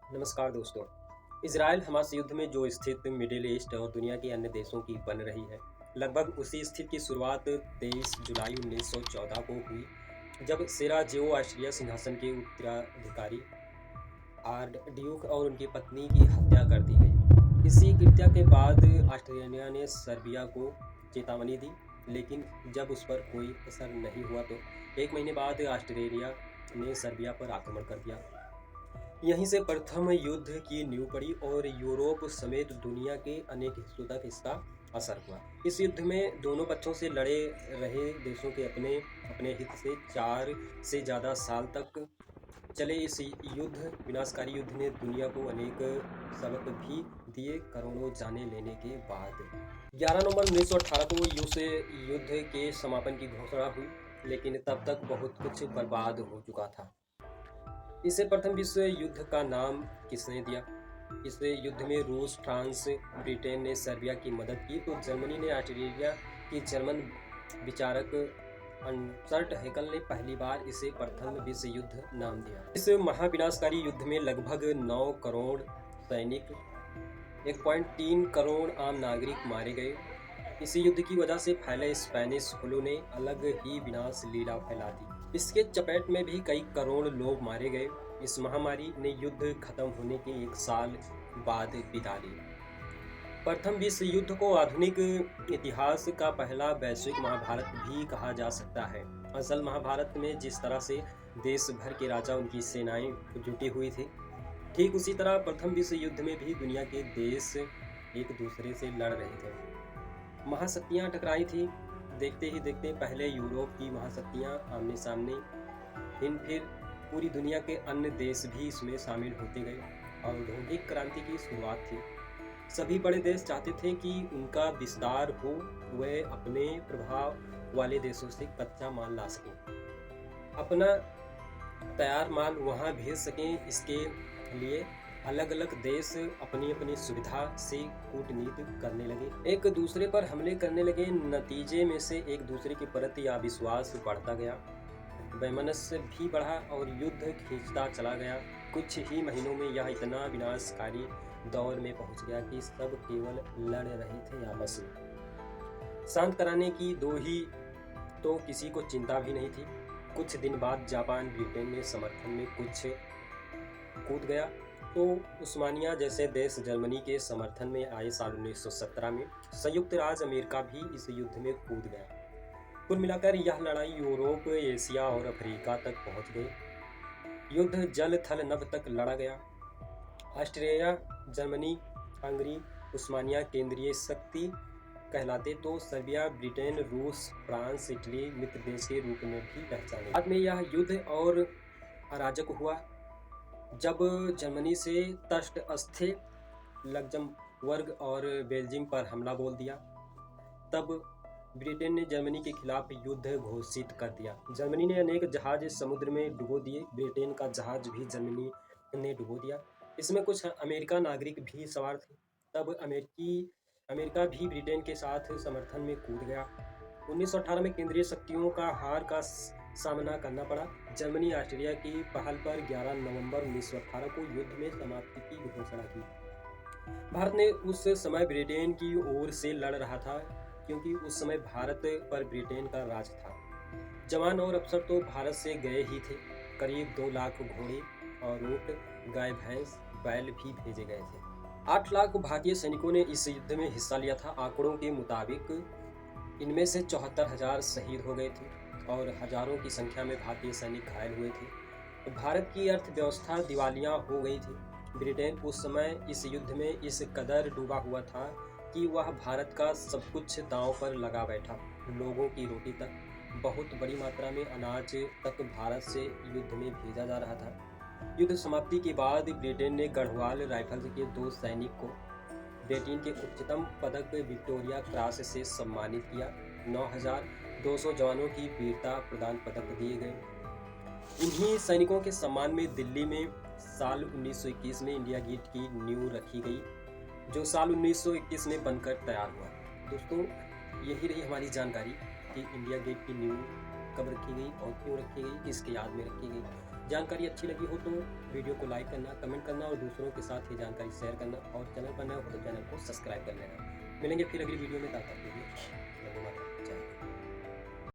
नमस्कार दोस्तों। Israel Hamas युद्ध में जो स्थित मिडिल ईस्ट और दुनिया के अन्य देशों की बन रही है, लगभग उसी स्थिति की शुरुआत 23 जुलाई 1914 को हुई, जब सेराजेवो ऑस्ट्रिया सिंहासन के उत्तराधिकारी आर्ड ड्यूक और उनकी पत्नी की हत्या कर दी गई। इसी कृत्या के बाद ऑस्ट्रेलिया ने सर्बिया को चेतावनी दी, लेकिन जब उस पर कोई असर नहीं हुआ तो 1 महीने बाद ऑस्ट्रेलिया ने सर्बिया पर आक्रमण कर दिया। यहीं से प्रथम युद्ध की नींव पड़ी और यूरोप समेत दुनिया के अनेक हिस्सों तक इसका असर हुआ। इस युद्ध में दोनों पक्षों से लड़े रहे देशों के अपने अपने हित से 4 से ज़्यादा साल तक चले इस विनाशकारी युद्ध ने दुनिया को अनेक सबक भी दिए। करोड़ों जाने लेने के बाद 11 नवंबर 1918 को उस युद्ध के समापन की घोषणा हुई, लेकिन तब तक बहुत कुछ बर्बाद हो चुका था। इसे प्रथम विश्व युद्ध का नाम किसने दिया? इस युद्ध में रूस, फ्रांस, ब्रिटेन ने सर्बिया की मदद की, तो जर्मनी ने ऑस्ट्रेलिया की जर्मन विचारक अर्नस्ट हैकेल ने पहली बार इसे प्रथम विश्व युद्ध नाम दिया। इस महाविनाशकारी युद्ध में लगभग 9 करोड़ सैनिक, 1.3 करोड़ आम नागरिक मारे गए। इसी युद्ध की वजह से फैले स्पेनिश फ्लू ने अलग ही विनाश लीला फैला दी। इसके चपेट में भी कई करोड़ लोग मारे गए। इस महामारी ने युद्ध खत्म होने के 1 साल बाद बिता ली। प्रथम विश्व युद्ध को आधुनिक इतिहास का पहला वैश्विक महाभारत भी कहा जा सकता है। असल महाभारत में जिस तरह से देश भर के राजा, उनकी सेनाएं जुटी हुई थी, ठीक उसी तरह प्रथम विश्व युद्ध में भी दुनिया के देश एक दूसरे से लड़ रहे थे। महाशक्तियां टकराई थी। देखते ही देखते पहले यूरोप की महाशक्तियां आमने सामने, फिर पूरी दुनिया के अन्य देश भी इसमें शामिल होते गए। औद्योगिक क्रांति की शुरुआत थी। सभी बड़े देश चाहते थे कि उनका विस्तार हो, वे अपने प्रभाव वाले देशों से कच्चा माल ला सकें, अपना तैयार माल वहां भेज सकें। इसके लिए अलग अलग देश अपनी अपनी सुविधा से कूटनीति करने लगे, एक दूसरे पर हमले करने लगे। नतीजे में से एक दूसरे के प्रति अविश्वास बढ़ता गया, वैमनस्य भी बढ़ा और युद्ध खींचता चला गया। कुछ ही महीनों में यह इतना विनाशकारी दौर में पहुंच गया कि सब केवल लड़ रहे थे आपस में। शांत कराने की दो ही तो किसी को चिंता भी नहीं थी। कुछ दिन बाद जापान ब्रिटेन के समर्थन में कुछ कूद गया, तो उस्मानिया जैसे देश जर्मनी के समर्थन में आए। साल 1917 में संयुक्त राज्य अमेरिका भी इस युद्ध में कूद गया। कुल मिलाकर यह लड़ाई यूरोप, एशिया और अफ्रीका तक पहुंच गई। युद्ध जल थल नभ तक लड़ा गया। ऑस्ट्रिया, जर्मनी, हंगरी, उस्मानिया केंद्रीय शक्ति कहलाते, तो सर्बिया, ब्रिटेन, रूस, फ्रांस, इटली मित्र देश के रूप में भी पहचाने। बाद में यह युद्ध और अराजक हुआ जब जर्मनी से तटस्थ लक्ज़मबर्ग और बेल्जियम पर हमला बोल दिया। तब ब्रिटेन ने जर्मनी के खिलाफ युद्ध घोषित कर दिया। जर्मनी ने अनेक जहाज समुद्र में डुबो दिए। ब्रिटेन का जहाज भी जर्मनी ने डुबो दिया। इसमें कुछ अमेरिका नागरिक भी सवार थे। तब अमेरिका भी ब्रिटेन के साथ समर्थन में कूद गया। 1918 में केंद्रीय शक्तियों का हार का सामना करना पड़ा। जर्मनी ऑस्ट्रिया की पहल पर 11 नवंबर 1918 को युद्ध में समाप्ति की घोषणा की। भारत ने उस समय ब्रिटेन की ओर से लड़ रहा था, क्योंकि उस समय भारत पर ब्रिटेन का राज था। जवान और अफसर तो भारत से गए ही थे। करीब 2 लाख घोड़े और ऊंट, गाय, भैंस, बैल भी भेजे गए थे। 8 लाख भारतीय सैनिकों ने इस युद्ध में हिस्सा लिया था। आंकड़ों के मुताबिक इनमें से 74,000 शहीद हो गए थे और हजारों की संख्या में भारतीय सैनिक घायल हुए थे। भारत की अर्थव्यवस्था दिवालिया हो गई थी। ब्रिटेन उस समय इस युद्ध में इस कदर डूबा हुआ था कि वह भारत का सब कुछ दांव पर लगा बैठा। लोगों की रोटी तक, बहुत बड़ी मात्रा में अनाज तक भारत से युद्ध में भेजा जा रहा था। युद्ध समाप्ति के बाद ब्रिटेन ने गढ़वाल राइफल्स के 2 सैनिक को ब्रिटेन के उच्चतम पदक विक्टोरिया क्रॉस से सम्मानित किया। 9,200 जवानों की वीरता प्रदान पदक दिए गए। इन्हीं सैनिकों के सम्मान में दिल्ली में साल 1921 में इंडिया गेट की नींव रखी गई, जो साल 1921 में बनकर तैयार हुआ। दोस्तों, यही रही हमारी जानकारी कि इंडिया गेट की नींव कब रखी गई और क्यों रखी गई, किसके याद में रखी गई। जानकारी अच्छी लगी हो तो वीडियो को लाइक करना, कमेंट करना और दूसरों के साथ ये जानकारी शेयर करना, और चैनल पर नए हो तो चैनल को सब्सक्राइब कर लेना। मिलेंगे फिर अगली वीडियो में, तब तक के लिए